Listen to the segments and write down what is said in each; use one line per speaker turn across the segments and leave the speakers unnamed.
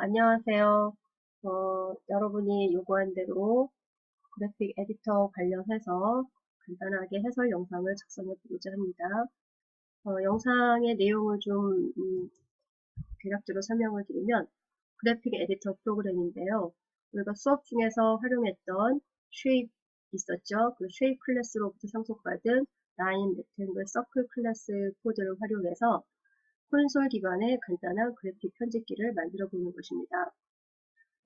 안녕하세요. 여러분이 요구한 대로 그래픽 에디터 관련해서 간단하게 해설 영상을 작성해 보고자 합니다. 영상의 내용을 좀 대략적으로 설명을 드리면 그래픽 에디터 프로그램인데요. 우리가 수업 중에서 활용했던 쉐입 있었죠. 그 쉐입 클래스로부터 상속받은 라인, 렉탱글, 서클 클래스 코드를 활용해서 콘솔 기반의 간단한 그래픽 편집기를 만들어 보는 것입니다.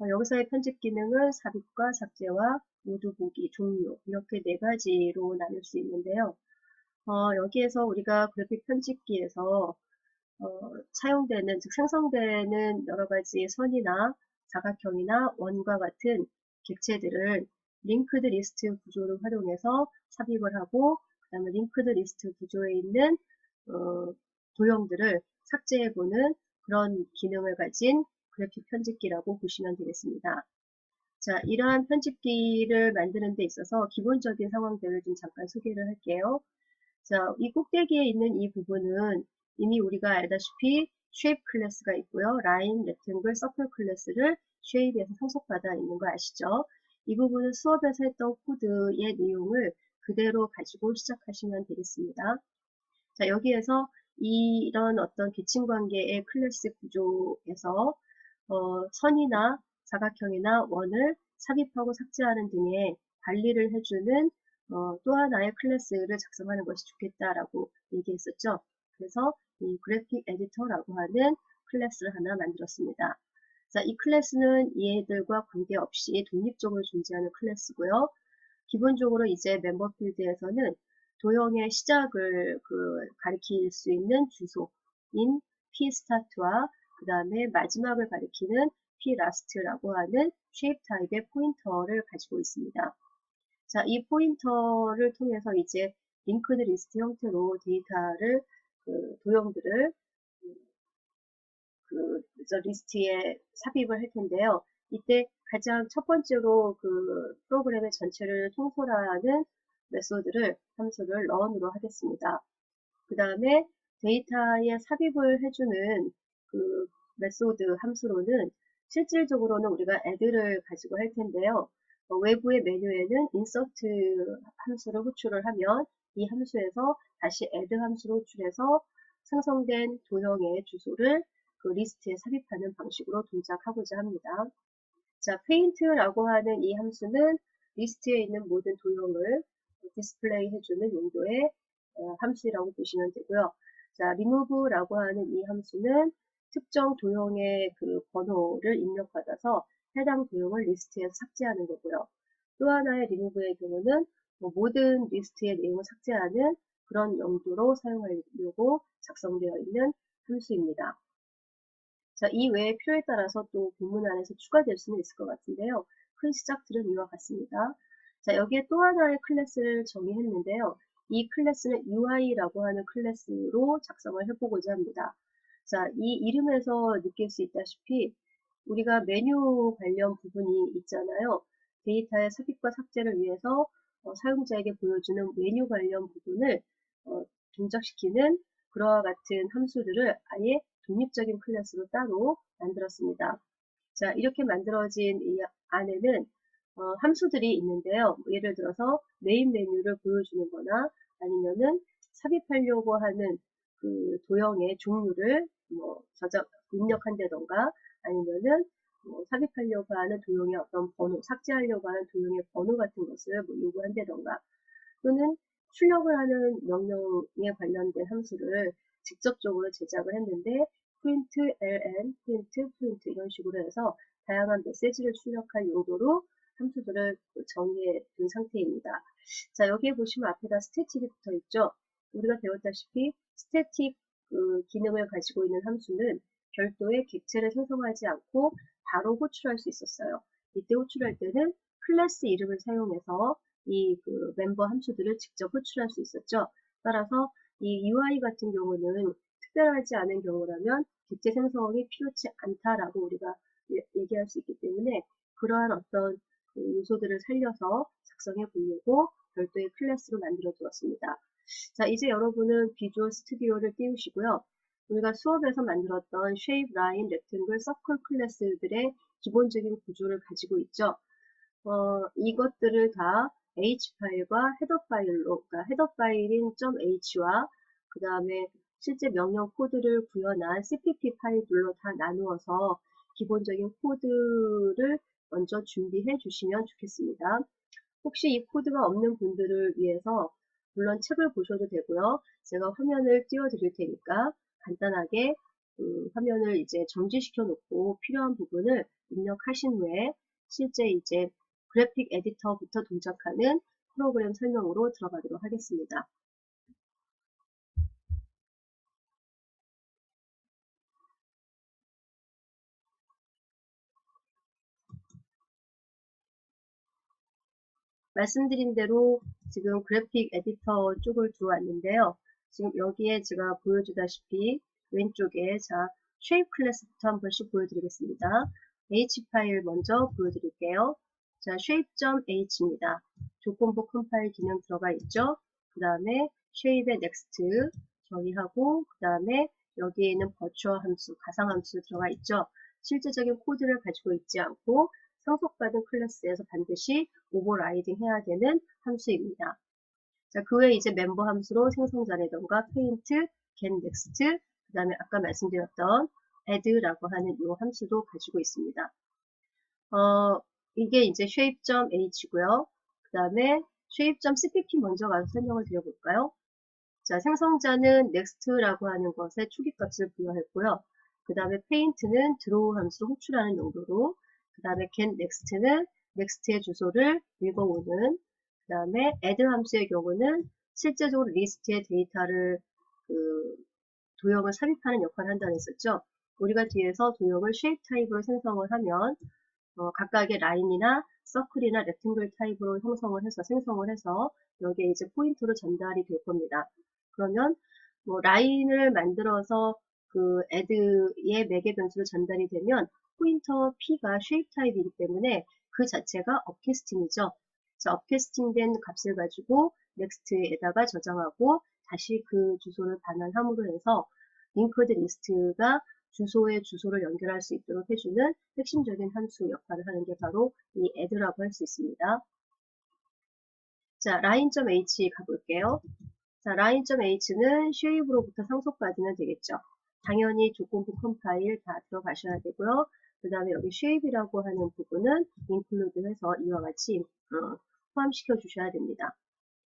여기서의 편집 기능은 삽입과 삭제와 모두 보기, 종료 이렇게 네 가지로 나눌 수 있는데요. 여기에서 우리가 그래픽 편집기에서 사용되는, 즉 생성되는 여러 가지 선이나 사각형이나 원과 같은 객체들을 링크드 리스트 구조를 활용해서 삽입을 하고, 그 다음에 링크드 리스트 구조에 있는 도형들을 삭제해보는 그런 기능을 가진 그래픽 편집기라고 보시면 되겠습니다. 자, 이러한 편집기를 만드는 데 있어서 기본적인 상황들을 좀 잠깐 소개를 할게요. 자, 이 꼭대기에 있는 이 부분은 이미 우리가 알다시피 쉐입 클래스가 있고요. 라인, 렉탱글, 서클 클래스를 쉐입에서 상속받아 있는 거 아시죠? 이 부분은 수업에서 했던 코드의 내용을 그대로 가지고 시작하시면 되겠습니다. 자, 여기에서 이런 어떤 계층 관계의 클래스 구조에서 선이나 사각형이나 원을 삽입하고 삭제하는 등의 관리를 해주는 또 하나의 클래스를 작성하는 것이 좋겠다라고 얘기했었죠. 그래서 이 그래픽 에디터라고 하는 클래스를 하나 만들었습니다. 자, 이 클래스는 얘들과 관계없이 독립적으로 존재하는 클래스고요. 기본적으로 이제 멤버 필드에서는 도형의 시작을 가리킬 수 있는 주소인 pStart와 그 다음에 마지막을 가리키는 pLast라고 하는 쉐입 타입의 포인터를 가지고 있습니다. 자, 이 포인터를 통해서 이제 링크드 리스트 형태로 데이터를, 도형들을 리스트에 삽입을 할 텐데요. 이때 가장 첫 번째로 프로그램의 전체를 통솔하는 메소드를, 함수를 런으로 하겠습니다. 그 다음에 데이터에 삽입을 해주는 메소드 함수로는 실질적으로는 우리가 add를 가지고 할 텐데요. 외부의 메뉴에는 insert 함수를 호출을 하면 이 함수에서 다시 add 함수를 호출해서 생성된 도형의 주소를 리스트에 삽입하는 방식으로 동작하고자 합니다. 자, paint라고 하는 이 함수는 리스트에 있는 모든 도형을 디스플레이 해주는 용도의 함수라고 보시면 되고요. 자, remove라고 하는 이 함수는 특정 도형의 번호를 입력받아서 해당 도형을 리스트에서 삭제하는 거고요. 또 하나의 remove의 경우는 모든 리스트의 내용을 삭제하는 그런 용도로 사용하려고 작성되어 있는 함수입니다. 자, 이 외에 필요에 따라서 또 본문 안에서 추가될 수는 있을 것 같은데요. 큰 시작들은 이와 같습니다. 자, 여기에 또 하나의 클래스를 정의했는데요. 이 클래스는 UI라고 하는 클래스로 작성을 해보고자 합니다. 자, 이 이름에서 느낄 수 있다시피 우리가 메뉴 관련 부분이 있잖아요. 데이터의 삽입과 삭제를 위해서 사용자에게 보여주는 메뉴 관련 부분을 동작시키는 그와 같은 함수들을 아예 독립적인 클래스로 따로 만들었습니다. 자, 이렇게 만들어진 이 안에는 함수들이 있는데요. 예를 들어서 메인 메뉴를 보여주는 거나 아니면은 삽입하려고 하는 도형의 종류를 입력한다던가 아니면은 삽입하려고 하는 도형의 어떤 번호, 삭제하려고 하는 도형의 번호 같은 것을 요구한다던가 또는 출력을 하는 명령에 관련된 함수를 직접적으로 제작을 했는데 print ln, print 이런 식으로 해서 다양한 메시지를 출력할 용도로 함수들을 정의해 둔 상태입니다. 자, 여기에 보시면 앞에다 스태틱이 붙어 있죠. 우리가 배웠다시피 스태틱 기능을 가지고 있는 함수는 별도의 객체를 생성하지 않고 바로 호출할 수 있었어요. 이때 호출할 때는 클래스 이름을 사용해서 이 멤버 함수들을 직접 호출할 수 있었죠. 따라서 이 UI 같은 경우는 특별하지 않은 경우라면 객체 생성이 필요치 않다라고 우리가 얘기할 수 있기 때문에 그러한 어떤 요소들을 살려서 작성해 보려고 별도의 클래스로 만들어 두었습니다. 자, 이제 여러분은 비주얼 스튜디오를 띄우시고요. 우리가 수업에서 만들었던 shape, line, rectangle, circle 클래스들의 기본적인 구조를 가지고 있죠. 이것들을 다 H 파일과 헤더 파일로, 그러니까 헤더 파일인 .h와 그 다음에 실제 명령 코드를 구현한 CPP 파일들로 다 나누어서 기본적인 코드를 먼저 준비해 주시면 좋겠습니다. 혹시 이 코드가 없는 분들을 위해서 물론 책을 보셔도 되고요. 제가 화면을 띄워 드릴 테니까 간단하게 화면을 이제 정지시켜 놓고 필요한 부분을 입력하신 후에 실제 이제 그래픽 에디터부터 동작하는 프로그램 설명으로 들어가도록 하겠습니다. 말씀드린 대로 지금 그래픽 에디터 쪽을 들어왔는데요. 지금 여기에 제가 보여주다시피 왼쪽에 shape 클래스부터 한 번씩 보여드리겠습니다. H 파일 먼저 보여드릴게요. 자, shape.h입니다. 조건부 컴파일 기능 들어가 있죠. 그 다음에 shape의 next 정의하고 그 다음에 여기에 있는 virtual 함수, 가상 함수 들어가 있죠. 실제적인 코드를 가지고 있지 않고 상속받은 클래스에서 반드시 오버라이딩 해야 되는 함수입니다. 자, 그 외에 이제 멤버 함수로 생성자라던가 paint, get next, 그 다음에 아까 말씀드렸던 add라고 하는 이 함수도 가지고 있습니다. 이게 이제 shape.h고요. 그 다음에 shape.cpp 먼저 가서 설명을 드려볼까요? 자, 생성자는 next라고 하는 것에 초기값을 부여했고요. 그 다음에 paint는 draw 함수로 호출하는 용도로, 그 다음에 get next는 next의 주소를 읽어오는, 그 다음에 add 함수의 경우는 실제적으로 리스트의 데이터를 도형을 삽입하는 역할을 한다고 했었죠. 우리가 뒤에서 도형을 shape 타입으로 생성을 하면 각각의 라인이나 서클이나 렉탱글 타입으로 생성을 해서 여기에 이제 포인트로 전달이 될 겁니다. 그러면 뭐 라인을 만들어서 그 add의 매개 변수로 전달이 되면 포인터 P가 shape 타입이기 때문에 그 자체가 업캐스팅이죠. 자, 업캐스팅된 값을 가지고 next에다가 저장하고 다시 그 주소를 반환함으로 해서 linked list가 주소에 주소를 연결할 수 있도록 해주는 핵심적인 함수 역할을 하는 게 바로 이 add라고 할 수 있습니다. 자, line.h 가볼게요. 자, line.h는 shape로부터 상속받으면 되겠죠. 당연히 조건부 컴파일 다 들어가셔야 되고요. 그 다음에 여기 shape이라고 하는 부분은 include 해서 이와 같이 포함시켜 주셔야 됩니다.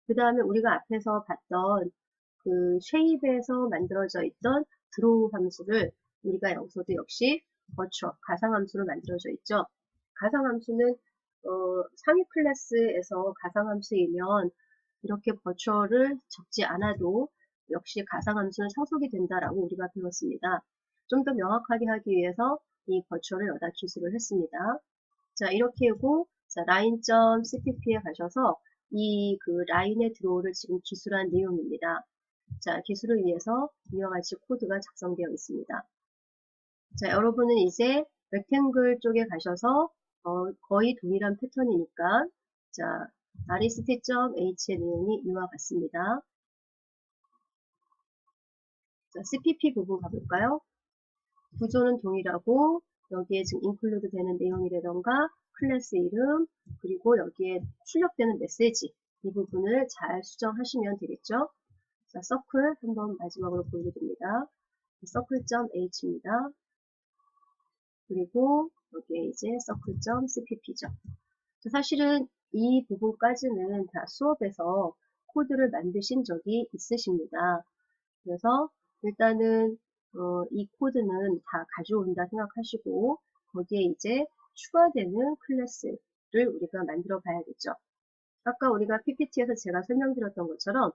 그 다음에 우리가 앞에서 봤던 그 shape에서 만들어져 있던 draw 함수를 우리가 여기서도 역시 virtual, 가상함수로 만들어져 있죠. 가상함수는 상위 클래스에서 가상함수이면 이렇게 virtual을 적지 않아도 역시 가상함수는 상속이 된다라고 우리가 배웠습니다. 좀 더 명확하게 하기 위해서 이 virtual을 여기다 기술을 했습니다. 자, 이렇게 하고 자, line.cpp에 가셔서 이 그 라인의 드로우를 지금 기술한 내용입니다. 자, 기술을 위해서 이와 같이 코드가 작성되어 있습니다. 자, 여러분은 이제 렉탱글 쪽에 가셔서 거의 동일한 패턴이니까 자, rest.h의 내용이 이와 같습니다. 자, cpp 부분 가볼까요? 구조는 동일하고 여기에 지금 include 되는 내용이라던가 클래스 이름 그리고 여기에 출력되는 메시지 이 부분을 잘 수정하시면 되겠죠. 자, circle 한번 마지막으로 보여드립니다. circle.h입니다. 그리고 여기에 이제 circle.cpp죠. 사실은 이 부분까지는 다 수업에서 코드를 만드신 적이 있으십니다. 그래서 일단은 이 코드는 다 가져온다 생각하시고 거기에 이제 추가되는 클래스를 우리가 만들어 봐야겠죠. 아까 우리가 PPT에서 제가 설명드렸던 것처럼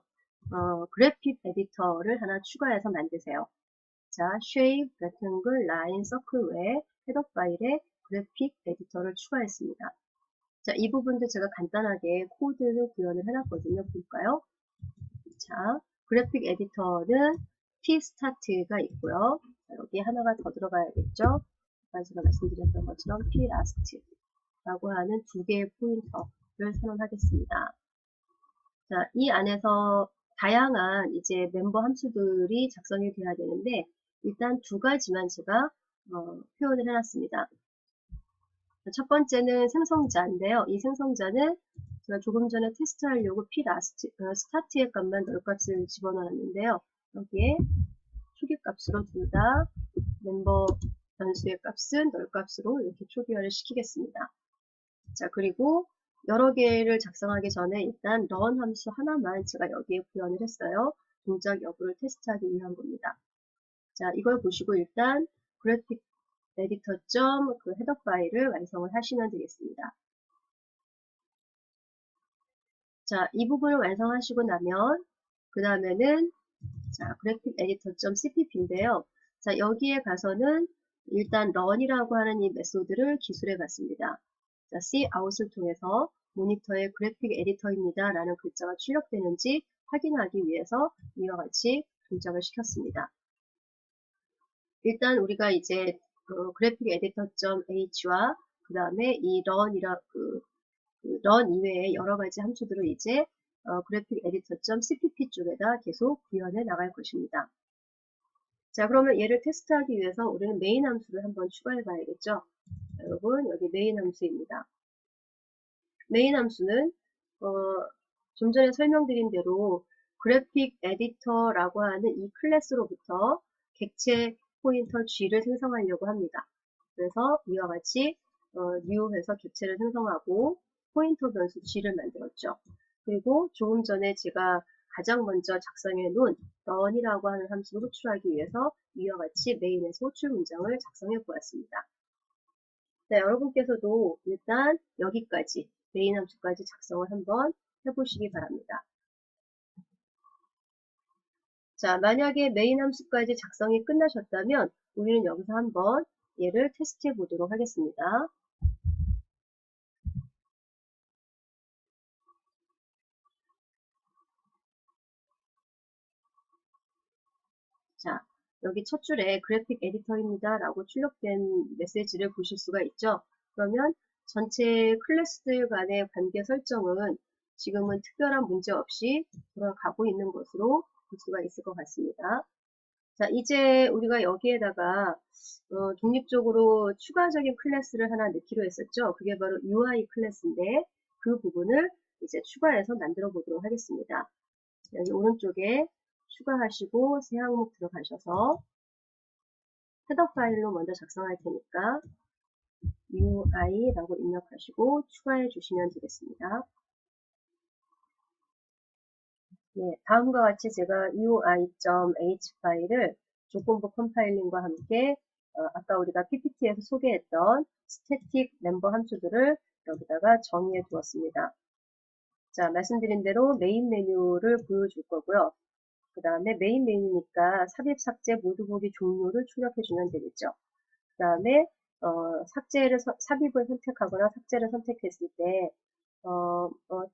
그래픽 에디터를 하나 추가해서 만드세요. 자, shape, rectangle, line, circle 외에 헤더 파일에 그래픽 에디터를 추가했습니다. 자, 이 부분도 제가 간단하게 코드를 구현을 해놨거든요. 볼까요? 자, 그래픽 에디터는 pstart가 있고요. 자, 여기 하나가 더 들어가야겠죠. 아까 제가 말씀드렸던 것처럼 plast라고 하는 두 개의 포인터를 선언하겠습니다. 자, 이 안에서 다양한 이제 멤버 함수들이 작성이 돼야 되는데 일단 두 가지만 제가 표현을 해놨습니다. 첫 번째는 생성자인데요. 이 생성자는 제가 조금 전에 테스트하려고 스타트의 값만 널 값을 집어넣었는데요. 여기에 초기값으로 둘 다 멤버 변수의 값은 널 값으로 이렇게 초기화를 시키겠습니다. 자, 그리고 여러 개를 작성하기 전에 일단 run 함수 하나만 제가 여기에 구현을 했어요. 동작 여부를 테스트하기 위한 겁니다. 자, 이걸 보시고 일단 그래픽 에디터 그 헤더 파일을 완성을 하시면 되겠습니다. 자, 이 부분을 완성하시고 나면 그 다음에는 자, 그래픽 에디터 cpp인데요. 자, 여기에 가서는 일단 run이라고 하는 이 메소드를 기술해 봤습니다. 자, cout을 통해서 모니터에 그래픽 에디터입니다 라는 글자가 출력되는지 확인하기 위해서 이와 같이 동작을 시켰습니다. 일단 우리가 이제 그래픽 에디터.h와 그 다음에 이 run 이외에 여러 가지 함수들을 이제 그래픽 에디터.cpp 쪽에다 계속 구현해 나갈 것입니다. 자, 그러면 얘를 테스트하기 위해서 우리는 메인 함수를 한번 추가해 봐야겠죠. 여러분, 여기 메인 함수입니다. 메인 함수는 좀 전에 설명드린 대로 그래픽 에디터라고 하는 이 클래스로부터 객체 포인터 G를 생성하려고 합니다. 그래서 이와 같이 new 해서 객체를 생성하고 포인터 변수 G를 만들었죠. 그리고 조금 전에 제가 가장 먼저 작성해 놓은 run이라고 하는 함수를 호출하기 위해서 이와 같이 메인에서 호출 문장을 작성해 보았습니다. 네, 여러분께서도 일단 여기까지 메인 함수까지 작성을 한번 해보시기 바랍니다. 자, 만약에 메인 함수까지 작성이 끝나셨다면 우리는 여기서 한번 얘를 테스트해 보도록 하겠습니다. 자, 여기 첫 줄에 그래픽 에디터입니다 라고 출력된 메시지를 보실 수가 있죠. 그러면 전체 클래스들 간의 관계 설정은 지금은 특별한 문제 없이 돌아가고 있는 것으로 볼 수가 있을 것 같습니다. 자, 이제 우리가 여기에다가 독립적으로 추가적인 클래스를 하나 넣기로 했었죠. 그게 바로 UI 클래스인데 그 부분을 이제 추가해서 만들어 보도록 하겠습니다. 여기 오른쪽에 추가하시고 새 항목 들어가셔서 헤더 파일로 먼저 작성할 테니까 UI라고 입력하시고 추가해 주시면 되겠습니다. 네, 다음과 같이 제가 UI.h 파일을 조건부 컴파일링과 함께 아까 우리가 PPT에서 소개했던 스태틱 멤버 함수들을 여기다가 정의해 두었습니다. 자, 말씀드린 대로 메인 메뉴를 보여줄 거고요. 그 다음에 메인 메뉴니까 삽입, 삭제, 모두 보기 종료를 출력해 주면 되겠죠. 그 다음에 삽입을 선택하거나 삭제를 선택했을 때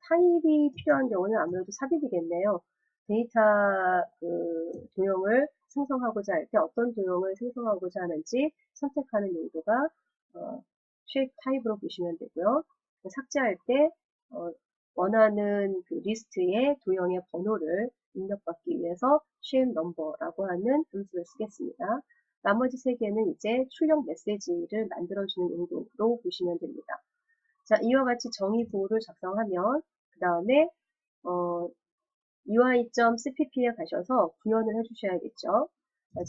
타입이 필요한 경우는 아무래도 삽입이겠네요. 데이터 도형을 생성하고자 할 때 어떤 도형을 생성하고자 하는지 선택하는 용도가 shape 타입으로 보시면 되고요. 삭제할 때 원하는 그 리스트의 도형의 번호를 입력받기 위해서 shape number라고 하는 함수를 쓰겠습니다. 나머지 세 개는 이제 출력 메시지를 만들어주는 용도로 보시면 됩니다. 자, 이와 같이 정의 보호를 작성하면 그 다음에 UI.cpp에 가셔서 구현을 해주셔야겠죠.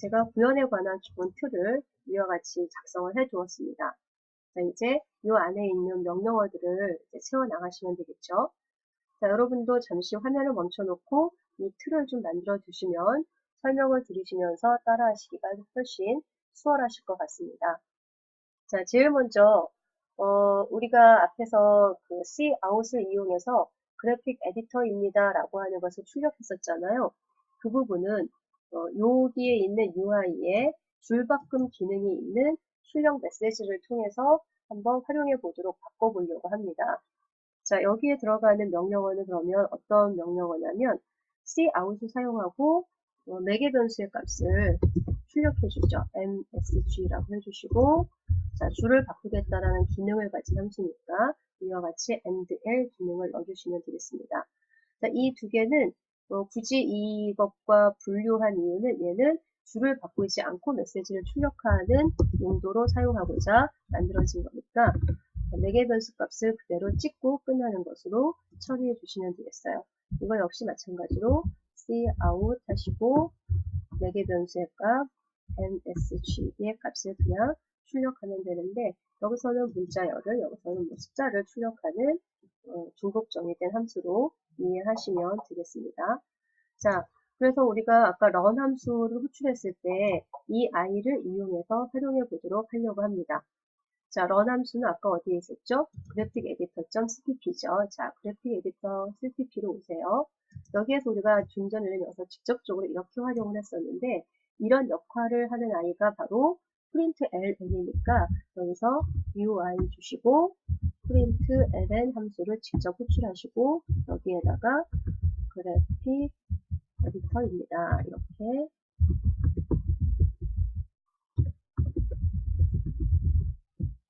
제가 구현에 관한 기본 틀을 이와 같이 작성을 해 두었습니다. 자, 이제 이 안에 있는 명령어들을 이제 채워 나가시면 되겠죠. 자, 여러분도 잠시 화면을 멈춰놓고 이 틀을 좀 만들어 두시면 설명을 들으시면서 따라하시기가 훨씬 수월하실 것 같습니다. 자, 제일 먼저 우리가 앞에서 그 cout을 이용해서 그래픽 에디터입니다 라고 하는 것을 출력했었잖아요. 그 부분은 여기에 있는 UI에 줄바꿈 기능이 있는 출력 메시지를 통해서 한번 활용해 보도록 바꿔보려고 합니다. 자, 여기에 들어가는 명령어는 그러면 어떤 명령어냐면 cout을 사용하고 매개 변수의 값을 출력해 주죠. msg라고 해주시고 자, 줄을 바꾸겠다라는 기능을 가진 함수니까 이와 같이 AND-L 기능을 넣어주시면 되겠습니다. 자, 이 두 개는 굳이 이것과 분류한 이유는 얘는 줄을 받고 있지 않고 메시지를 출력하는 용도로 사용하고자 만들어진 거니까 매개 변수 값을 그대로 찍고 끝나는 것으로 처리해 주시면 되겠어요. 이거 역시 마찬가지로 cout 하시고 매개 변수의 값 msg의 값을 그냥 출력하면 되는데 여기서는 문자열을 여기서는 뭐 숫자를 출력하는 중복 정의된 함수로 이해하시면 되겠습니다. 자, 그래서 우리가 아까 run 함수를 호출했을 때 이 i를 이용해서 활용해 보도록 하려고 합니다. 자, run 함수는 아까 어디에 있었죠? 그래픽 에디터.cpp죠. 자, 그래픽 에디터 cpp로 오세요. 여기에서 우리가 좀 전에는 여기서 직접적으로 이렇게 활용을 했었는데 이런 역할을 하는 아이가 바로 println이니까 여기서 ui 주시고 println 함수를 직접 호출하시고 여기에다가 그래픽 에디터입니다.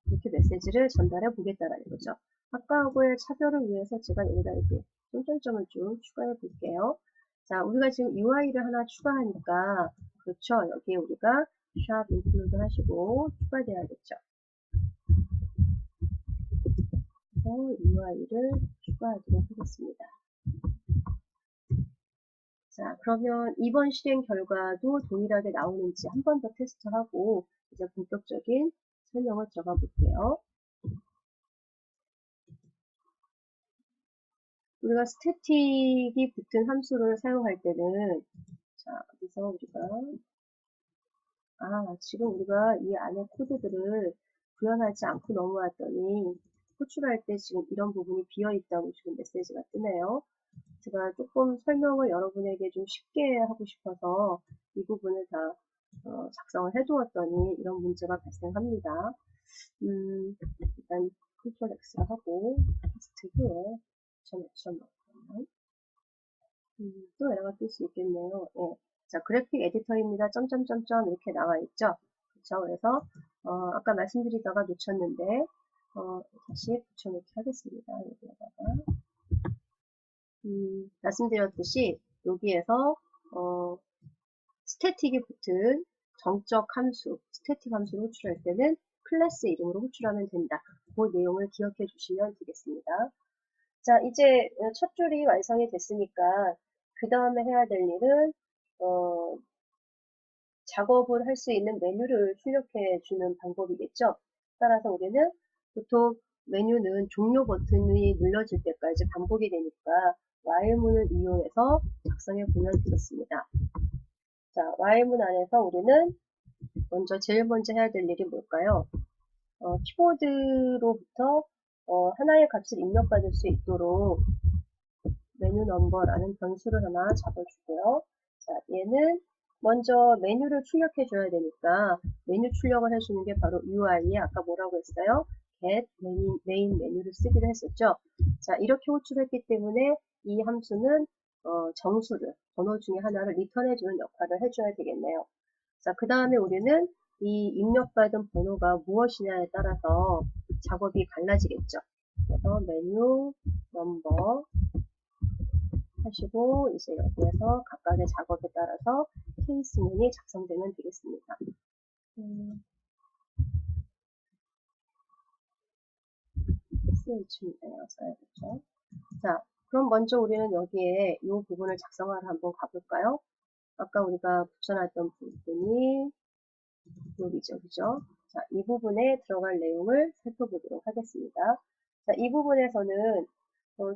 이렇게 메시지를 전달해 보겠다라는 거죠. 아까하고의 차별을 위해서 제가 여기다 이렇게 점점점을 좀 추가해 볼게요. 자, 우리가 지금 UI를 하나 추가하니까 그렇죠. 여기에 우리가 샵 include 하시고 추가돼야겠죠. 그래서 UI를 추가하도록 하겠습니다. 자, 그러면 이번 실행 결과도 동일하게 나오는지 한 번 더 테스트하고 이제 본격적인 설명을 들어가 볼게요. 우리가 스태틱이 붙은 함수를 사용할 때는 자, 여기서 우리가 지금 우리가 이 안에 코드들을 구현하지 않고 넘어왔더니 호출할 때 지금 이런 부분이 비어있다고 지금 메시지가 뜨네요. 제가 조금 설명을 여러분에게 좀 쉽게 하고 싶어서 이 부분을 다 작성을 해두었더니 이런 문제가 발생합니다. 일단 컨트롤 X를 하고 테스트 후에 액션 넣고요. 또 에러가 뜰 수 있겠네요. 네. 자, 그래픽 에디터입니다. 점점점점 이렇게 나와 있죠. 그렇죠. 그래서 아까 말씀드리다가 놓쳤는데 다시 붙여놓기 하겠습니다. 여기에다가 말씀드렸듯이 여기에서 스태틱이 붙은 정적 함수, 스태틱 함수를 호출할 때는 클래스 이름으로 호출하면 된다. 그 내용을 기억해 주시면 되겠습니다. 자, 이제 첫 줄이 완성이 됐으니까 그 다음에 해야 될 일은 작업을 할 수 있는 메뉴를 출력해 주는 방법이겠죠. 따라서 우리는 보통 메뉴는 종료 버튼이 눌러질 때까지 반복이 되니까 while문을 이용해서 작성해 보면 되겠습니다. 자, while문 안에서 우리는 제일 먼저 해야 될 일이 뭘까요? 키보드로부터 하나의 값을 입력받을 수 있도록 메뉴 넘버라는 변수를 하나 잡아주고요. 자, 얘는 먼저 메뉴를 출력해 줘야 되니까 메뉴 출력을 해주는 게 바로 UI에 아까 뭐라고 했어요? get main 메뉴를 쓰기로 했었죠. 자, 이렇게 호출했기 때문에 이 함수는 정수를 번호 중에 하나를 리턴해주는 역할을 해줘야 되겠네요. 자, 그 다음에 우리는 이 입력받은 번호가 무엇이냐에 따라서 작업이 갈라지겠죠. 그래서 메뉴 넘버 하시고 이제 여기에서 각각의 작업에 따라서 케이스문이 작성되면 되겠습니다. ch문이에요. 써야겠죠. 자, 그럼 먼저 우리는 여기에 이 부분을 작성하러 한번 가볼까요? 아까 우리가 붙여놨던 부분이 여기죠, 그죠? 자, 이 부분에 들어갈 내용을 살펴보도록 하겠습니다. 자, 이 부분에서는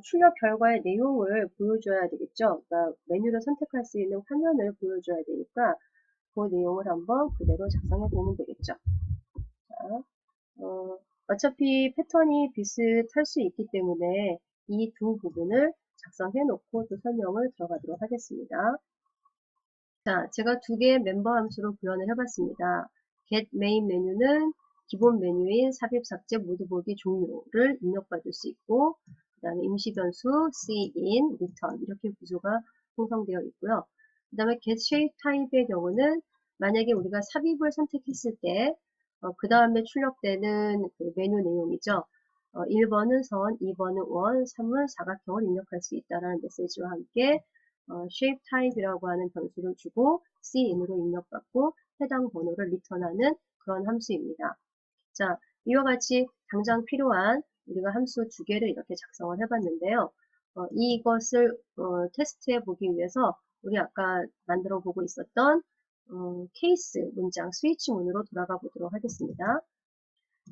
출력 결과의 내용을 보여줘야 되겠죠. 그러니까 메뉴를 선택할 수 있는 화면을 보여줘야 되니까 그 내용을 한번 그대로 작성해 보면 되겠죠. 자, 어차피 패턴이 비슷할 수 있기 때문에 이 두 부분을 작성해 놓고 또 설명을 들어가도록 하겠습니다. 자, 제가 두 개의 멤버 함수로 구현을 해봤습니다. get main 메뉴는 기본 메뉴인 삽입, 삭제, 모두 보기, 종료를 입력받을 수 있고 그 다음에 임시 변수 cin, return 이렇게 구조가 형성되어 있고요. 그 다음에 get shape type의 경우는 만약에 우리가 삽입을 선택했을 때 그 다음에 출력되는 그 메뉴 내용이죠. 1번은 선, 2번은 원, 3은 사각형을 입력할 수 있다는 메시지와 함께 shape type이라고 하는 변수를 주고 cin으로 입력받고 해당 번호를 리턴하는 그런 함수입니다. 자, 이와 같이 당장 필요한 우리가 함수 두 개를 이렇게 작성을 해봤는데요. 이것을 테스트해 보기 위해서 우리 아까 만들어 보고 있었던 케이스 문장 스위치문으로 돌아가 보도록 하겠습니다.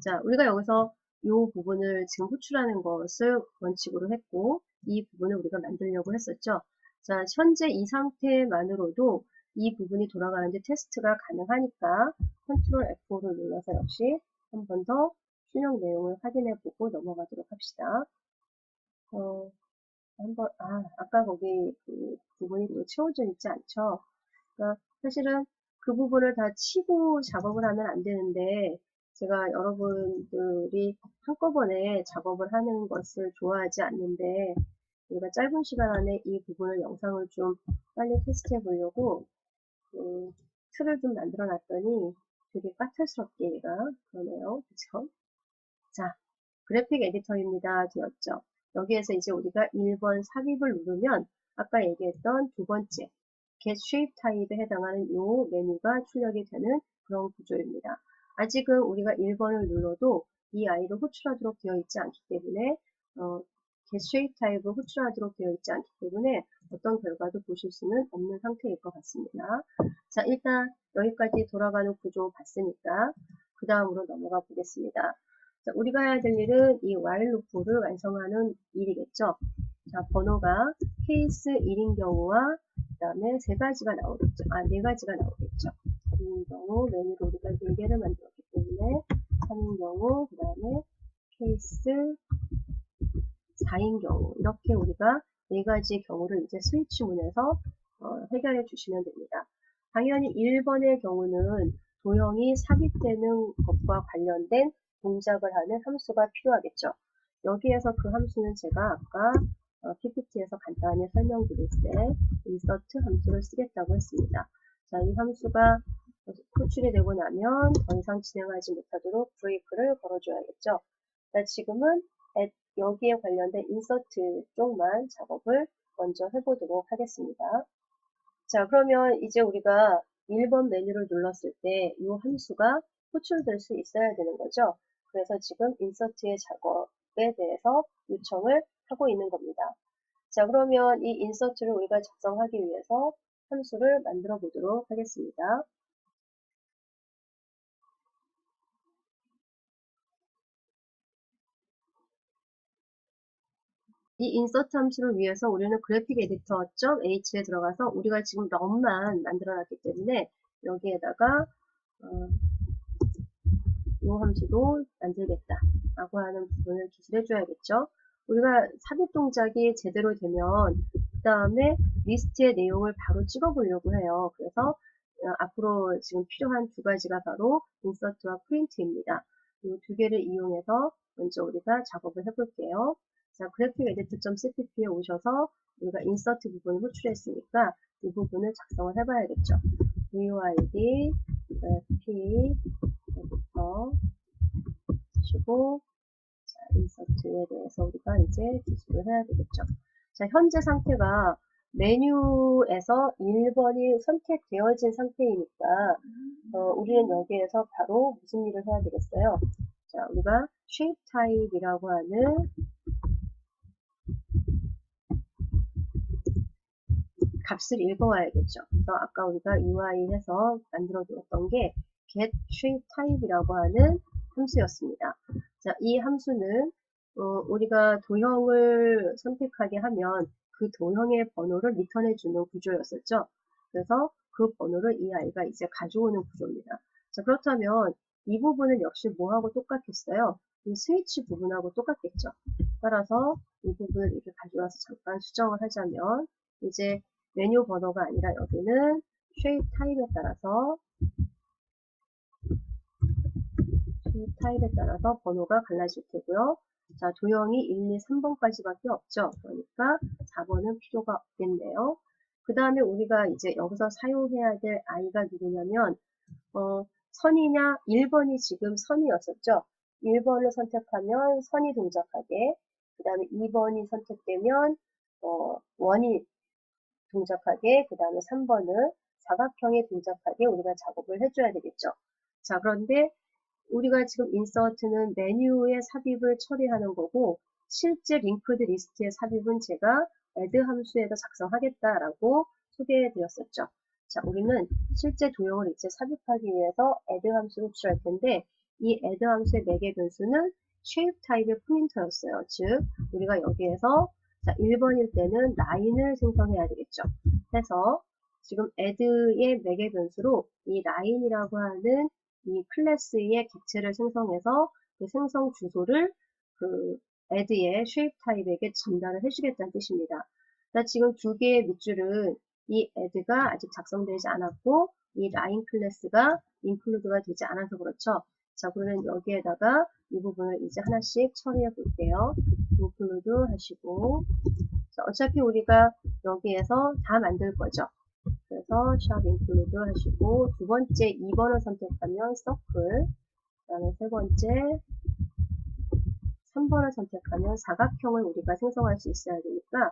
자, 우리가 여기서 이 부분을 지금 호출하는 것을 원칙으로 했고 이 부분을 우리가 만들려고 했었죠. 자, 현재 이 상태만으로도 이 부분이 돌아가는지 테스트가 가능하니까 컨트롤 F5를 눌러서 역시 한 번 더 출력 내용을 확인해 보고 넘어가도록 합시다. 아까 거기 그 부분이 또 채워져 있지 않죠? 그러니까 사실은 그 부분을 다 치고 작업을 하면 안 되는데 제가 여러분들이 한꺼번에 작업을 하는 것을 좋아하지 않는데 우리가 짧은 시간 안에 이 부분을 영상을 좀 빨리 테스트해 보려고 틀을 좀 만들어 놨더니 되게 까탈스럽게 얘가 그러네요. 그쵸? 자, 그래픽 에디터입니다. 되었죠. 여기에서 이제 우리가 1번 삽입을 누르면 아까 얘기했던 두 번째 Get Shape Type에 해당하는 이 메뉴가 출력이 되는 그런 구조입니다. 아직은 우리가 1번을 눌러도 이 아이를 호출하도록 되어 있지 않기 때문에 Get Shape Type을 호출하도록 되어 있지 않기 때문에 어떤 결과도 보실 수는 없는 상태일 것 같습니다. 자, 일단 여기까지 돌아가는 구조 봤으니까 그 다음으로 넘어가 보겠습니다. 자, 우리가 해야 될 일은 이 while 루프를 완성하는 일이겠죠. 자, 번호가 케이스 1인 경우와 그 다음에 네 가지가 나오겠죠. 이 경우 메뉴로 우리가 4개를 만들었기 때문에 3인 경우, 그 다음에 케이스 4인 경우 이렇게 우리가 4가지 경우를 이제 스위치문에서 해결해 주시면 됩니다. 당연히 1번의 경우는 도형이 삽입되는 것과 관련된 동작을 하는 함수가 필요하겠죠. 여기에서 그 함수는 제가 아까 PPT에서 간단히 설명드릴 때 insert 함수를 쓰겠다고 했습니다. 자, 이 함수가 호출이 되고 나면 더 이상 진행하지 못하도록 브레이크를 걸어줘야겠죠. 자, 지금은 여기에 관련된 insert 쪽만 작업을 먼저 해보도록 하겠습니다. 자, 그러면 이제 우리가 1번 메뉴를 눌렀을 때 이 함수가 호출될 수 있어야 되는 거죠. 그래서 지금 insert의 작업에 대해서 요청을 하고 있는 겁니다. 자, 그러면 이 insert를 우리가 작성하기 위해서 함수를 만들어 보도록 하겠습니다. 이 insert 함수를 위해서 우리는 그래픽 에디터.h에 들어가서 우리가 지금 럼만 만들어 놨기 때문에 여기에다가 이 함수도 만들겠다 라고 하는 부분을 기술해 줘야겠죠. 우리가 삽입 동작이 제대로 되면 그 다음에 리스트의 내용을 바로 찍어 보려고 해요. 그래서 앞으로 지금 필요한 두 가지가 바로 인서트와 프린트입니다. 이 두 개를 이용해서 먼저 우리가 작업을 해볼게요. 자, 그래픽 에디터.cpp에 오셔서 우리가 인서트 부분을 호출했으니까 이 부분을 작성을 해봐야겠죠. void p 에디터 치고 자, 인서트에 대해서 우리가 이제 기술을 해야 되겠죠. 자, 현재 상태가 메뉴에서 1번이 선택되어진 상태이니까 우리는 여기에서 바로 무슨 일을 해야 되겠어요? 자, 우리가 shape type이라고 하는 값을 읽어와야겠죠. 그래서 아까 우리가 UI 해서 만들어 두었던 게 get shape type이라고 하는 함수였습니다. 자, 이 함수는 우리가 도형을 선택하게 하면 그 도형의 번호를 리턴해 주는 구조였었죠. 그래서 그 번호를 이 아이가 이제 가져오는 구조입니다. 자, 그렇다면 이 부분은 역시 뭐하고 똑같겠어요? 이 스위치 부분하고 똑같겠죠. 따라서 이 부분을 이렇게 가져와서 잠깐 수정을 하자면 이제 메뉴 번호가 아니라 여기는 shape type에 따라서 번호가 갈라질 테고요. 자, 도형이 1, 2, 3번까지밖에 없죠. 그러니까 4번은 필요가 없겠네요. 그 다음에 우리가 이제 여기서 사용해야 될 i가 누구냐면 선이냐 1번이 지금 선이었었죠. 1번을 선택하면 선이 동작하게 그 다음에 2번이 선택되면 원이 동작하게, 그 다음에 3번은 사각형에 동작하게 우리가 작업을 해줘야 되겠죠. 자, 그런데 우리가 지금 인서트는 메뉴에 삽입을 처리하는 거고, 실제 링크드 리스트의 삽입은 제가 add 함수에다 작성하겠다라고 소개해 드렸었죠. 자, 우리는 실제 도형을 이제 삽입하기 위해서 add 함수를 호출할 텐데, 이 add 함수의 매개 변수는 shape 타입의 포인터였어요. 즉, 우리가 여기에서 자, 1번일 때는 라인을 생성해야 되겠죠. 해서 지금 add의 매개 변수로 이 라인이라고 하는 이 클래스의 객체를 생성해서 그 생성 주소를 그 add의 shape 타입에게 전달을 해주겠다는 뜻입니다. 자, 지금 두 개의 밑줄은 이 add가 아직 작성되지 않았고 이 line 클래스가 include가 되지 않아서 그렇죠. 자, 그러면 여기에다가 이 부분을 이제 하나씩 처리해 볼게요. include 하시고, 자, 어차피 우리가 여기에서 다 만들 거죠. 그래서 샵 include 하시고, 두 번째 2번을 선택하면 circle, 그 다음에 세 번째 3번을 선택하면 사각형을 우리가 생성할 수 있어야 되니까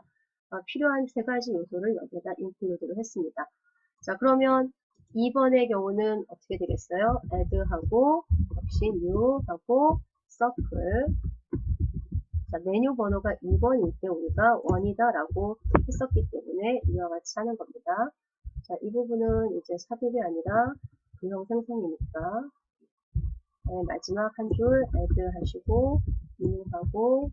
필요한 세 가지 요소를 여기다 include를 했습니다. 자, 그러면 2번의 경우는 어떻게 되겠어요? add하고 역시 new하고 circle. 자, 메뉴 번호가 2번일 때 우리가 1이다 라고 했었기 때문에 이와 같이 하는 겁니다. 자, 이 부분은 이제 삽입이 아니라 도형 생성이니까 마지막 한 줄 add 하시고 new하고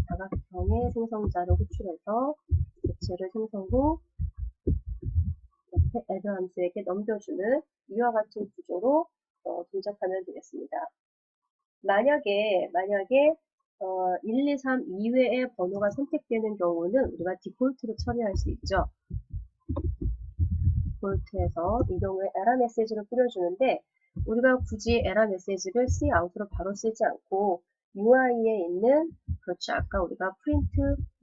사각형의 생성자를 호출해서 객체를 생성 후 옆에 add 함수에게 넘겨주는 이와 같은 구조로 동작하면 되겠습니다. 만약에 1, 2, 3 이외의 번호가 선택되는 경우는 우리가 디폴트로 처리할 수 있죠. 디폴트에서 이 경우에 에러 메시지를 뿌려주는데 우리가 굳이 에러 메시지를 cout으로 바로 쓰지 않고 UI에 있는 그렇죠. 아까 우리가 print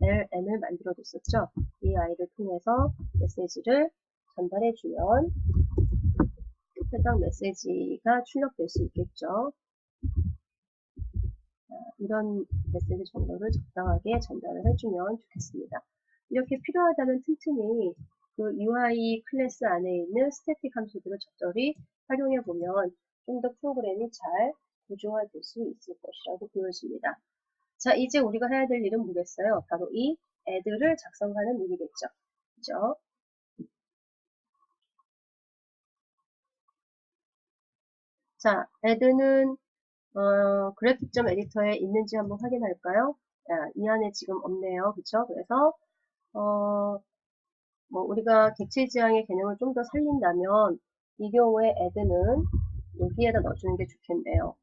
ln을 만들어 뒀었죠. 이 아이를 통해서 메시지를 전달해주면 해당 메시지가 출력될 수 있겠죠. 이런 메시지 정도를 적당하게 전달을 해주면 좋겠습니다. 이렇게 필요하다면 틈틈이 그 UI 클래스 안에 있는 스태틱 함수들을 적절히 활용해 보면 좀 더 프로그램이 잘 구조화될 수 있을 것이라고 보여집니다. 자, 이제 우리가 해야 될 일은 뭐겠어요? 바로 이 add를 작성하는 일이겠죠. 그죠? 자, add는 그래픽점 에디터에 있는지 한번 확인할까요? 자, 이 안에 지금 없네요. 그쵸? 그래서 우리가 객체 지향의 개념을 좀 더 살린다면 이 경우에 add는 여기에다 넣어주는 게 좋겠네요.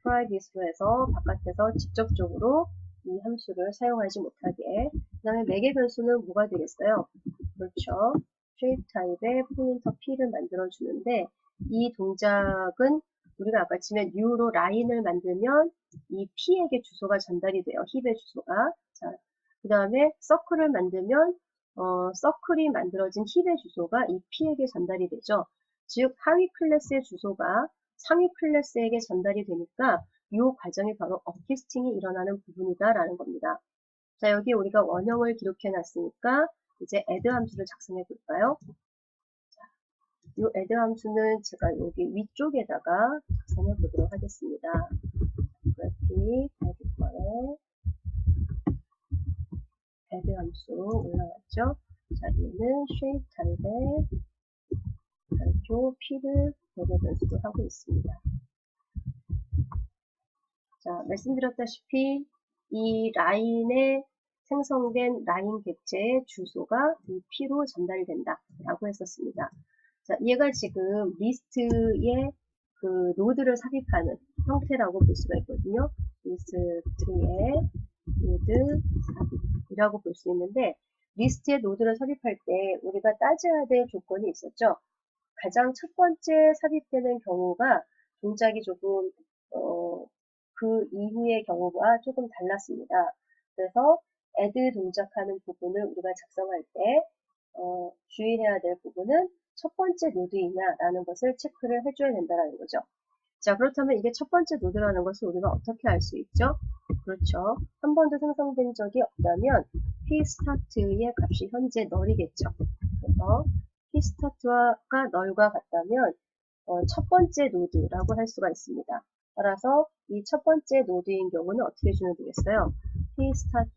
private로 해서 바깥에서 직접적으로 이 함수를 사용하지 못하게. 그 다음에 매개 변수는 뭐가 되겠어요? 그렇죠. shape 타입의 포인터 P를 만들어주는데 이 동작은 우리가 아까 치면 new로 라인을 만들면 이 P에게 주소가 전달이 돼요. 힙의 주소가. 자, 그 다음에 circle을 만들면 서클이 만들어진 힙의 주소가 이 P에게 전달이 되죠. 즉 하위 클래스의 주소가 상위 클래스에게 전달이 되니까 이 과정이 바로 업캐스팅이 일어나는 부분이다 라는 겁니다. 자, 여기 우리가 원형을 기록해 놨으니까 이제 add 함수를 작성해 볼까요? 자, 이 add 함수는 제가 여기 위쪽에다가 작성해 보도록 하겠습니다. 그래픽 에디터에 add 함수 올라왔죠? 자, 얘는 shape 타입의 별표 P를 매개 변수로 하고 있습니다. 자, 말씀드렸다시피 이 라인에 생성된 라인 객체의 주소가 이 P로 전달이 된다 라고 했었습니다. 자, 얘가 지금 리스트에 그 노드를 삽입하는 형태라고 볼 수가 있거든요. 리스트에 노드 삽입이라고 볼 수 있는데 리스트에 노드를 삽입할 때 우리가 따져야 될 조건이 있었죠. 가장 첫 번째 삽입되는 경우가 동작이 조금 그 이후의 경우가 조금 달랐습니다. 그래서 add 동작하는 부분을 우리가 작성할 때 주의해야 될 부분은 첫 번째 노드이냐라는 것을 체크를 해줘야 된다는 거죠. 자, 그렇다면 이게 첫 번째 노드라는 것을 우리가 어떻게 알 수 있죠? 그렇죠. 한 번도 생성된 적이 없다면 pStart의 값이 현재 널이겠죠. 그래서 pStart가 널과 같다면 첫 번째 노드라고 할 수가 있습니다. 따라서 이 첫 번째 노드인 경우는 어떻게 주면 되겠어요? pStart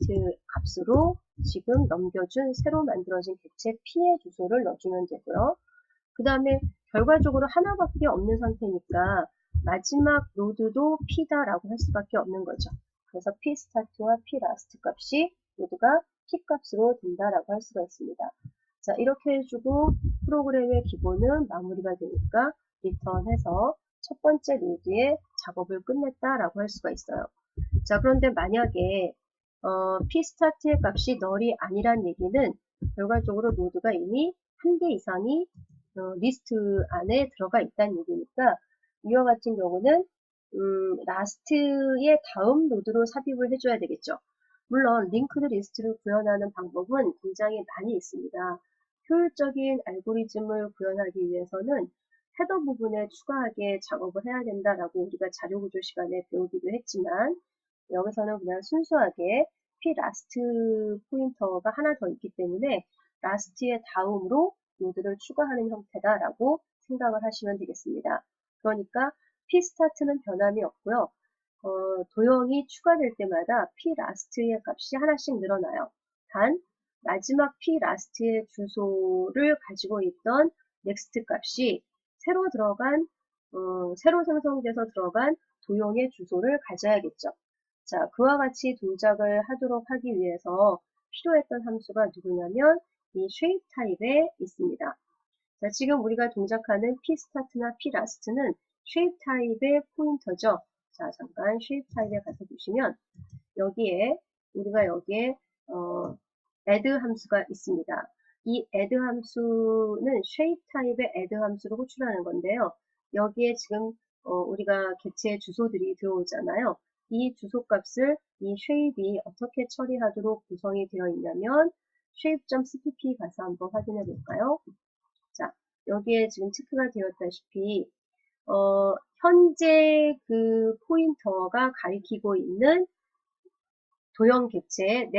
값으로 지금 넘겨준 새로 만들어진 객체 p의 주소를 넣어주면 되고요. 그 다음에 결과적으로 하나밖에 없는 상태니까 마지막 노드도 p다라고 할 수밖에 없는 거죠. 그래서 pStart와 pLast 값이 모두가 p 값으로 된다라고 할 수가 있습니다. 자, 이렇게 해주고 프로그램의 기본은 마무리가 되니까 리턴해서 첫 번째 노드의 작업을 끝냈다라고 할 수가 있어요. 자, 그런데 만약에 pStart의 값이 널이 아니란 얘기는 결과적으로 노드가 이미 한 개 이상이 리스트 안에 들어가 있다는 얘기니까 이와 같은 경우는 last의 다음 노드로 삽입을 해줘야 되겠죠. 물론 링크드 리스트를 구현하는 방법은 굉장히 많이 있습니다. 효율적인 알고리즘을 구현하기 위해서는 헤더 부분에 추가하게 작업을 해야 된다라고 우리가 자료구조 시간에 배우기도 했지만 여기서는 그냥 순수하게 pLast 포인터가 하나 더 있기 때문에 last의 다음으로 노드를 추가하는 형태다라고 생각을 하시면 되겠습니다. 그러니까 pStart는 변함이 없고요. 도형이 추가될 때마다 pLast의 값이 하나씩 늘어나요. 단 마지막 pLast의 주소를 가지고 있던 next 값이 새로 생성돼서 들어간 도형의 주소를 가져야겠죠. 자, 그와 같이 동작을 하도록 하기 위해서 필요했던 함수가 누구냐면 이 shape 타입에 있습니다. 자, 지금 우리가 동작하는 pStart나 pLast는 shape 타입의 포인터죠. 자, 잠깐 shape 타입에 가서 보시면 우리가 여기에 add 함수가 있습니다. 이 add 함수는 shape 타입의 add 함수로 호출하는 건데요. 여기에 지금 우리가 객체 주소들이 들어오잖아요. 이 주소값을 이 shape이 어떻게 처리하도록 구성이 되어 있냐면 shape.cpp 가서 한번 확인해 볼까요? 자, 여기에 지금 체크가 되었다시피 현재 그 포인터가 가리키고 있는 도형 객체의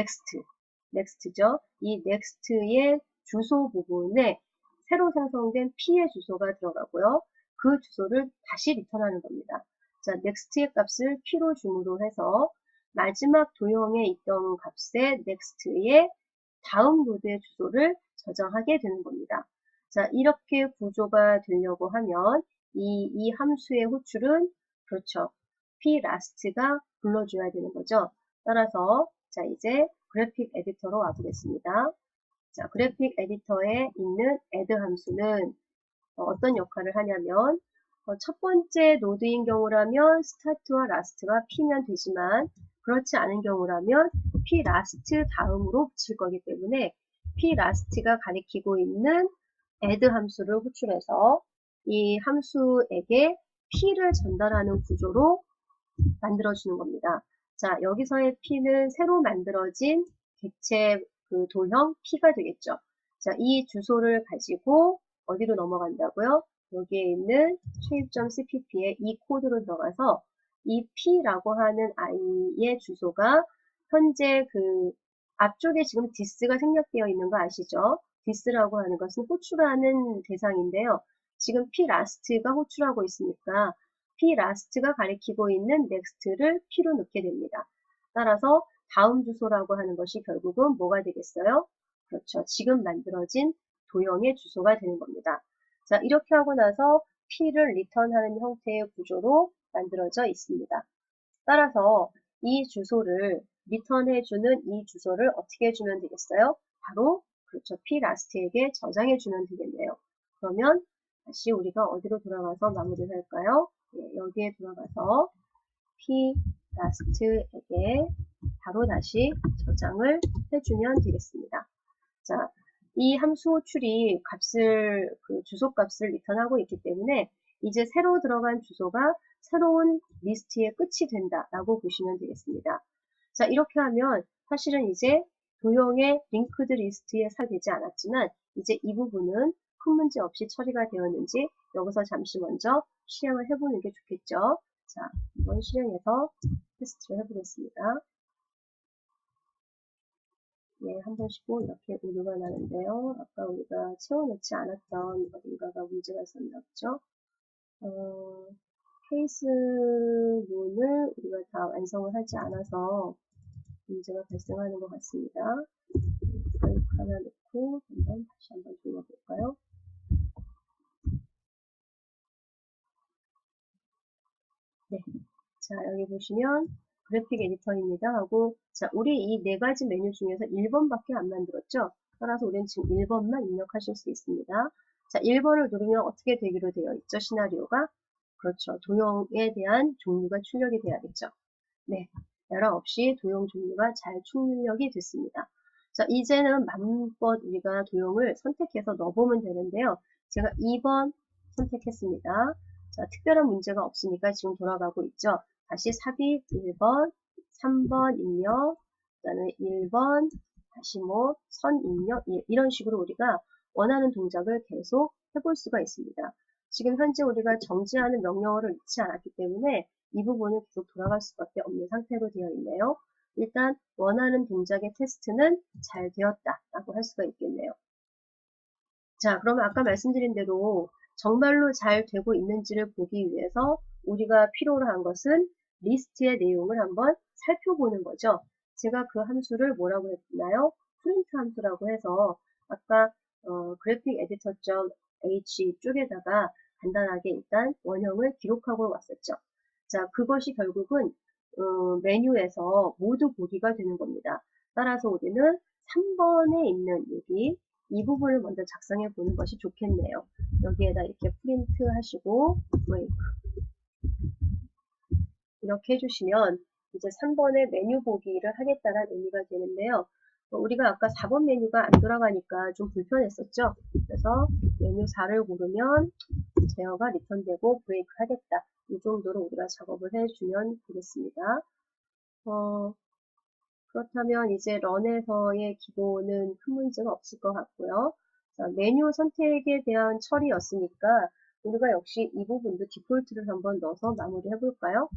next죠. 이 next의 주소 부분에 새로 생성된 p의 주소가 들어가고요. 그 주소를 다시 리턴하는 겁니다. 자, next의 값을 p로 줌으로 해서 마지막 도형에 있던 값의 next의 다음 노드의 주소를 저장하게 되는 겁니다. 자, 이렇게 구조가 되려고 하면 이 함수의 호출은 그렇죠. pLast가 불러줘야 되는 거죠. 따라서 자, 이제 그래픽 에디터로 와보겠습니다. 자, 그래픽 에디터에 있는 add 함수는 어떤 역할을 하냐면 첫 번째 노드인 경우라면 start와 last가 p면 되지만 그렇지 않은 경우라면 pLast 다음으로 붙일 거기 때문에 pLast가 가리키고 있는 add 함수를 호출해서 이 함수에게 p를 전달하는 구조로 만들어주는 겁니다. 자, 여기서의 p는 새로 만들어진 객체 그 도형 p가 되겠죠. 자, 이 주소를 가지고 어디로 넘어간다고요? 여기에 있는 shape.cpp에 이 코드로 들어가서 이 p라고 하는 i의 주소가 현재 그 앞쪽에 지금 this가 생략되어 있는 거 아시죠? this라고 하는 것은 호출하는 대상인데요. 지금 pLast가 호출하고 있으니까 pLast가 가리키고 있는 next를 p로 넣게 됩니다. 따라서 다음 주소라고 하는 것이 결국은 뭐가 되겠어요? 그렇죠. 지금 만들어진 도형의 주소가 되는 겁니다. 자, 이렇게 하고 나서 p를 리턴하는 형태의 구조로 만들어져 있습니다. 따라서 이 주소를 리턴해주는 이 주소를 어떻게 해주면 되겠어요? 바로 그렇죠. pLast에게 저장해주면 되겠네요. 그러면 다시 우리가 어디로 돌아가서 마무리를 할까요? 네, 여기에 들어가서 pLast에게 바로 다시 저장을 해주면 되겠습니다. 자, 이 함수 호출이 주소 값을 리턴하고 있기 때문에 이제 새로 들어간 주소가 새로운 리스트의 끝이 된다라고 보시면 되겠습니다. 자, 이렇게 하면 사실은 이제 도형의 링크드 리스트에 살되지 않았지만 이제 이 부분은 큰 문제 없이 처리가 되었는지 여기서 잠시 먼저 실행을 해보는 게 좋겠죠. 자, 한번 실행해서 테스트를 해보겠습니다. 예, 한 번 쉬고 이렇게 오류가 나는데요. 아까 우리가 채워놓지 않았던 어딘가가 문제가 있었나 보죠. 케이스문을 우리가 다 완성을 하지 않아서 문제가 발생하는 것 같습니다. 브레이크 하나 넣고 다시 한번 돌려볼까요? 네. 자, 여기 보시면 그래픽 에디터입니다 하고, 자, 우리 이 네 가지 메뉴 중에서 1번밖에 안 만들었죠? 따라서 우리는 지금 1번만 입력하실 수 있습니다. 자, 1번을 누르면 어떻게 되기로 되어 있죠? 시나리오가? 그렇죠. 도형에 대한 종류가 출력이 돼야겠죠. 네. 에러 없이 도형 종류가 잘 출력이 됐습니다. 자, 이제는 마음껏 우리가 도형을 선택해서 넣어보면 되는데요. 제가 2번 선택했습니다. 자, 특별한 문제가 없으니까 지금 돌아가고 있죠. 다시 삽입 1번, 3번 입력, 그다음에 1번, 다시 뭐 선 입력, 이런 식으로 우리가 원하는 동작을 계속 해볼 수가 있습니다. 지금 현재 우리가 정지하는 명령어를 넣지 않았기 때문에 이 부분은 계속 돌아갈 수밖에 없는 상태로 되어 있네요. 일단 원하는 동작의 테스트는 잘 되었다라고 할 수가 있겠네요. 자, 그러면 아까 말씀드린 대로 정말로 잘 되고 있는지를 보기 위해서 우리가 필요로 한 것은 리스트의 내용을 한번 살펴보는 거죠. 제가 그 함수를 뭐라고 했나요? 프린트 함수라고 해서 아까 그래픽 에디터.h 쪽에다가 간단하게 일단 원형을 기록하고 왔었죠. 자, 그것이 결국은 메뉴에서 모두 보기가 되는 겁니다. 따라서 우리는 3번에 있는 여기 이 부분을 먼저 작성해 보는 것이 좋겠네요. 여기에다 이렇게 프린트 하시고 브레이크 이렇게 해주시면 이제 3번의 메뉴 보기를 하겠다는 의미가 되는데요. 우리가 아까 4번 메뉴가 안 돌아가니까 좀 불편했었죠. 그래서 메뉴 4를 고르면 제어가 리턴되고 브레이크 하겠다. 이 정도로 우리가 작업을 해주면 되겠습니다. 그렇다면 이제 런에서의 기본은 큰 문제가 없을 것 같고요. 자, 메뉴 선택에 대한 처리였으니까 우리가 역시 이 부분도 디폴트를 한번 넣어서 마무리 해볼까요?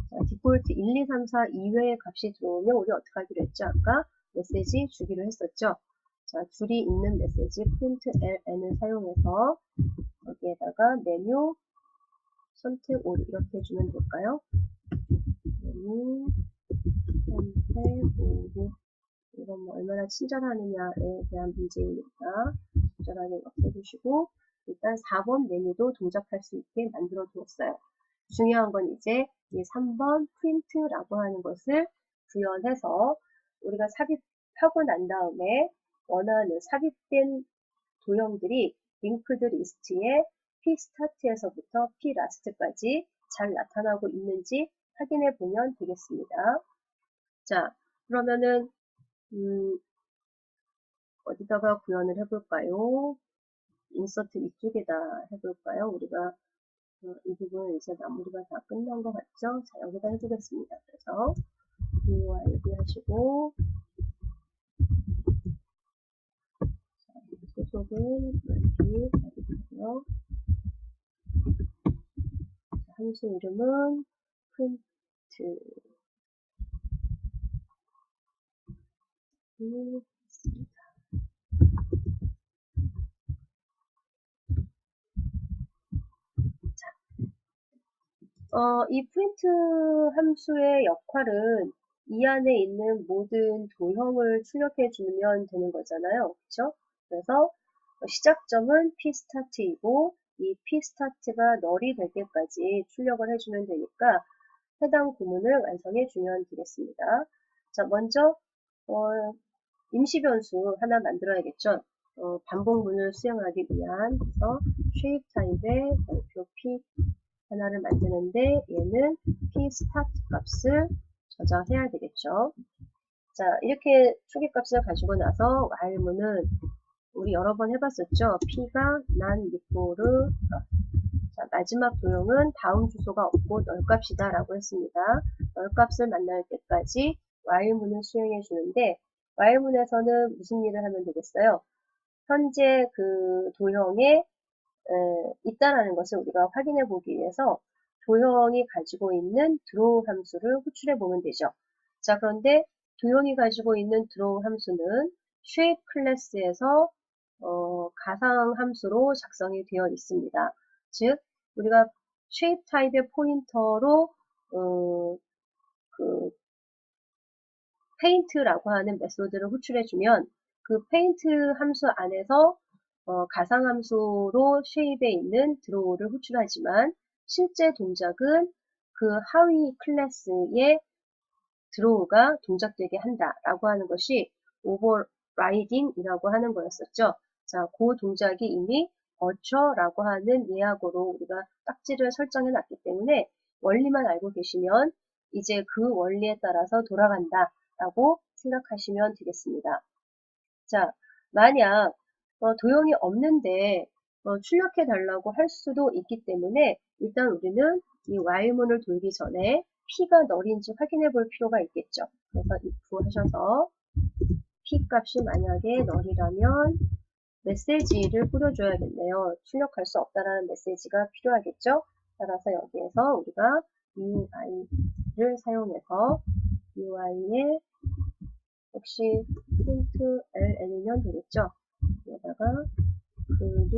자, 디폴트 1, 2, 3, 4 이외의 값이 들어오면 우리 어떻게 하기로 했죠? 아까 메시지 주기로 했었죠? 자, 줄이 있는 메시지 print ln을 사용해서 여기에다가 메뉴 선택 오류 이렇게 해주면 될까요? 메뉴 선택 오류 이건 뭐 얼마나 친절하느냐에 대한 문제이니까 친절하게 이렇게 해주시고 일단 4번 메뉴도 동작할 수 있게 만들어 두었어요. 중요한 건 이제 이 3번 프린트라고 하는 것을 구현해서 우리가 삽입하고 난 다음에 원하는 삽입된 도형들이 링크드 리스트에 pStart에서부터 pLast까지 잘 나타나고 있는지 확인해 보면 되겠습니다. 자, 그러면은 어디다가 구현을 해볼까요? 인서트 위쪽에다 해볼까요? 우리가 이 부분은 이제 마무리가 다 끝난 것 같죠? 자, 여기다 해보겠습니다. 그래서 VOID 하시고 소속은 이렇게 가지고요. 함수 이름은 print 이 프린트 함수의 역할은 이 안에 있는 모든 도형을 출력해 주면 되는 거잖아요. 그렇죠? 그래서 시작점은 pStart이고 이 pStart가 널이 될 때까지 출력을 해주면 되니까 해당 구문을 완성해 주면 되겠습니다. 자, 먼저 임시 변수 하나 만들어야겠죠. 반복문을 수행하기 위한 그래서 shape 타입의 별표 p 하나를 만드는데 얘는 pStart 값을 저장해야 되겠죠. 자, 이렇게 초기값을 가지고 나서 while문은 우리 여러 번 해봤었죠. p가 난 equal 자, 마지막 도형은 다음 주소가 없고 널값이다 라고 했습니다. 널값을 만날 때까지 while문을 수행해 주는데 while문에서는 무슨 일을 하면 되겠어요? 현재 그 도형에 있다라는 것을 우리가 확인해 보기 위해서 도형이 가지고 있는 draw 함수를 호출해 보면 되죠. 자, 그런데 도형이 가지고 있는 draw 함수는 shape 클래스에서 가상 함수로 작성이 되어 있습니다. 즉, 우리가 shape 타입의 포인터로 그 페인트라고 하는 메소드를 호출해주면 그 페인트 함수 안에서 가상함수로 shape에 있는 draw를 호출하지만 실제 동작은 그 하위 클래스의 draw가 동작되게 한다라고 하는 것이 overriding이라고 하는 거였었죠. 자, 그 동작이 이미 occur라고 하는 예약어로 우리가 딱지를 설정해 놨기 때문에 원리만 알고 계시면 이제 그 원리에 따라서 돌아간다 라고 생각하시면 되겠습니다. 자, 만약 도형이 없는데 출력해 달라고 할 수도 있기 때문에 일단 우리는 이 while문을 돌기 전에 p가 널인지 확인해 볼 필요가 있겠죠. 그래서 if 하셔서 p 값이 만약에 널이라면 메시지를 뿌려줘야겠네요. 출력할 수 없다라는 메시지가 필요하겠죠. 따라서 여기에서 우리가 ui를 사용해서 ui에 혹시 print ln이면 되겠죠. 여기다가 글을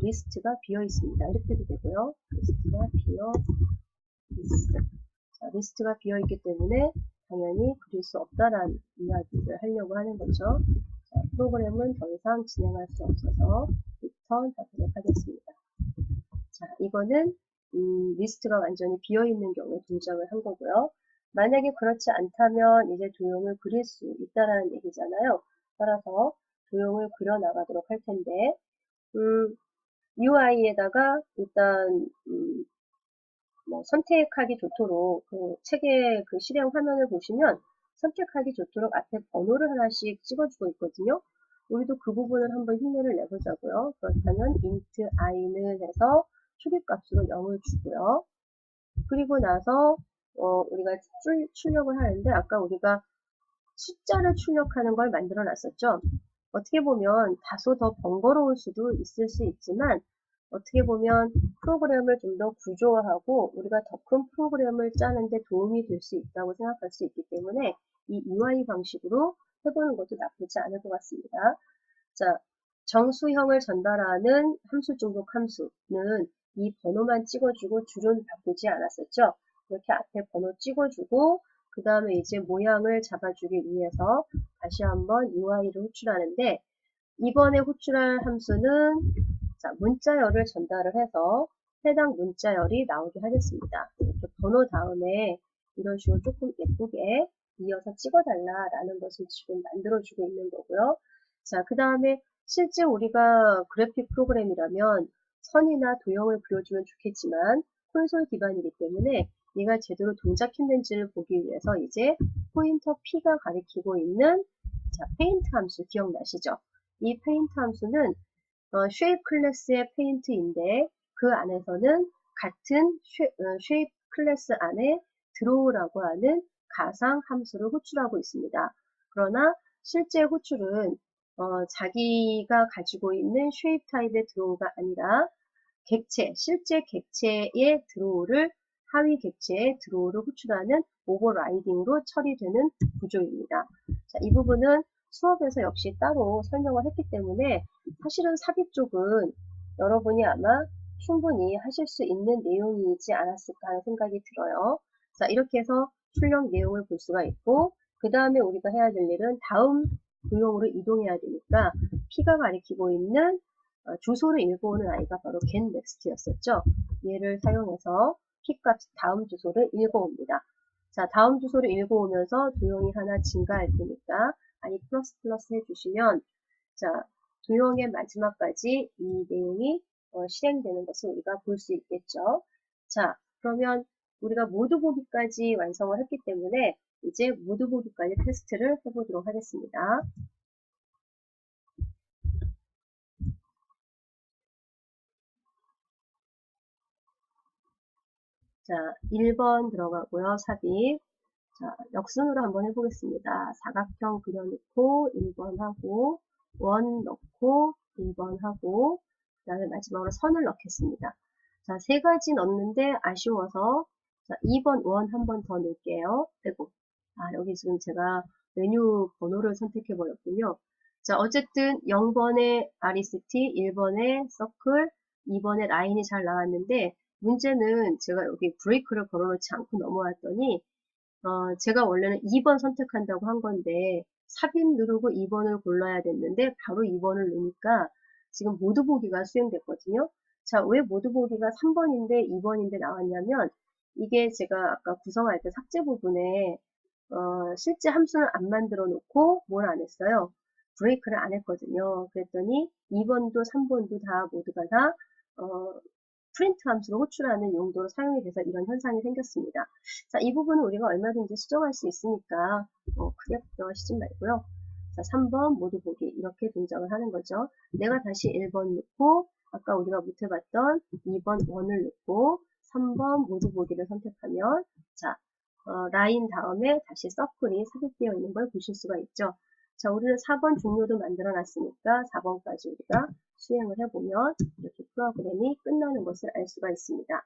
리스트가 비어 있습니다. 이렇게 해도 되고요. 리스트가 비어 있어. 자, 리스트가 비어 있기 때문에 당연히 그릴 수 없다라는 이야기를 하려고 하는 거죠. 자, 프로그램은 더 이상 진행할 수 없어서 리턴 하도록 하겠습니다. 자, 이거는 리스트가 완전히 비어 있는 경우에 동작을 한 거고요. 만약에 그렇지 않다면 이제 도형을 그릴 수 있다라는 얘기잖아요. 따라서 도형을 그려 나가도록 할 텐데, UI에다가 일단 뭐 선택하기 좋도록 그 책의 그 실행 화면을 보시면 선택하기 좋도록 앞에 번호를 하나씩 찍어주고 있거든요. 우리도 그 부분을 한번 흉내를 내보자고요. 그렇다면 int i는 해서 초기값으로 0을 주고요. 그리고 나서 우리가 출력을 하는데 아까 우리가 숫자를 출력하는 걸 만들어 놨었죠. 어떻게 보면 다소 더 번거로울 수도 있을 수 있지만 어떻게 보면 프로그램을 좀 더 구조화하고 우리가 더 큰 프로그램을 짜는데 도움이 될 수 있다고 생각할 수 있기 때문에 이 UI 방식으로 해보는 것도 나쁘지 않을 것 같습니다. 자, 정수형을 전달하는 함수 중복 함수는 이 번호만 찍어주고 줄은 바꾸지 않았었죠. 이렇게 앞에 번호 찍어주고 그 다음에 이제 모양을 잡아주기 위해서 다시 한번 UI를 호출하는데 이번에 호출할 함수는 자, 문자열을 전달을 해서 해당 문자열이 나오게 하겠습니다. 이렇게 번호 다음에 이런 식으로 조금 예쁘게 이어서 찍어달라라는 것을 지금 만들어주고 있는 거고요. 자, 그 다음에 실제 우리가 그래픽 프로그램이라면 선이나 도형을 그려주면 좋겠지만 콘솔 기반이기 때문에 얘가 제대로 동작했는지를 보기 위해서 이제 포인터 P가 가리키고 있는 자, 페인트 함수 기억나시죠? 이 페인트 함수는 shape 클래스의 페인트인데 그 안에서는 같은 shape 클래스 안에 draw라고 하는 가상 함수를 호출하고 있습니다. 그러나 실제 호출은 자기가 가지고 있는 shape 타입의 draw가 아니라 객체, 실제 객체의 draw를 하위 객체의 draw를 호출하는 overriding으로 처리되는 구조입니다. 자, 이 부분은 수업에서 역시 따로 설명을 했기 때문에 사실은 삽입 쪽은 여러분이 아마 충분히 하실 수 있는 내용이지 않았을까 하는 생각이 들어요. 자, 이렇게 해서 출력 내용을 볼 수가 있고 그 다음에 우리가 해야 될 일은 다음 도형으로 이동해야 되니까 P가 가리키고 있는 주소를 읽어오는 아이가 바로 getNext였었죠. 얘를 사용해서 P값 다음 주소를 읽어옵니다. 자, 다음 주소를 읽어오면서 도형이 하나 증가할 테니까 i 플러스 해주시면 자, 도형의 마지막까지 이 내용이 실행되는 것을 우리가 볼 수 있겠죠. 자, 그러면 우리가 모두 보기까지 완성을 했기 때문에 이제 모두 보기까지 테스트를 해보도록 하겠습니다. 자, 1번 들어가고요. 삽입. 자, 역순으로 한번 해보겠습니다. 사각형 그려놓고 1번 하고 원 넣고 1번 하고 그 다음에 마지막으로 선을 넣겠습니다. 자, 세 가지 넣는데 아쉬워서 자, 2번 원 한 번 더 넣을게요. 빼고 여기 지금 제가 메뉴 번호를 선택해 버렸군요. 자, 어쨌든 0번에 RECT, 1번에 서클, 2번에 라인이 잘 나왔는데 문제는 제가 여기 브레이크를 걸어놓지 않고 넘어왔더니 제가 원래는 2번 선택한다고 한 건데 삽입 누르고 2번을 골라야 됐는데 바로 2번을 누르니까 지금 모두 보기가 수행됐거든요. 자, 왜 모두 보기가 3번인데 2번인데 나왔냐면 이게 제가 아까 구성할 때 삭제 부분에 실제 함수는 안 만들어 놓고 뭘 안 했어요? 브레이크를 안 했거든요. 그랬더니 2번도 3번도 다 모두가 다 프린트 함수를 호출하는 용도로 사용이 돼서 이런 현상이 생겼습니다. 자, 이 부분은 우리가 얼마든지 수정할 수 있으니까 크게 걱정하시지 말고요. 자, 3번 모두 보기 이렇게 동작을 하는 거죠. 내가 다시 1번 넣고 아까 우리가 못해봤던 2번 1을 넣고 3번 모두 보기를 선택하면 자, 라인 다음에 다시 서클이 삽입되어 있는 걸 보실 수가 있죠. 자, 우리는 4번 종료도 만들어 놨으니까 4번까지 우리가 수행을 해보면 이렇게 프로그램이 끝나는 것을 알 수가 있습니다.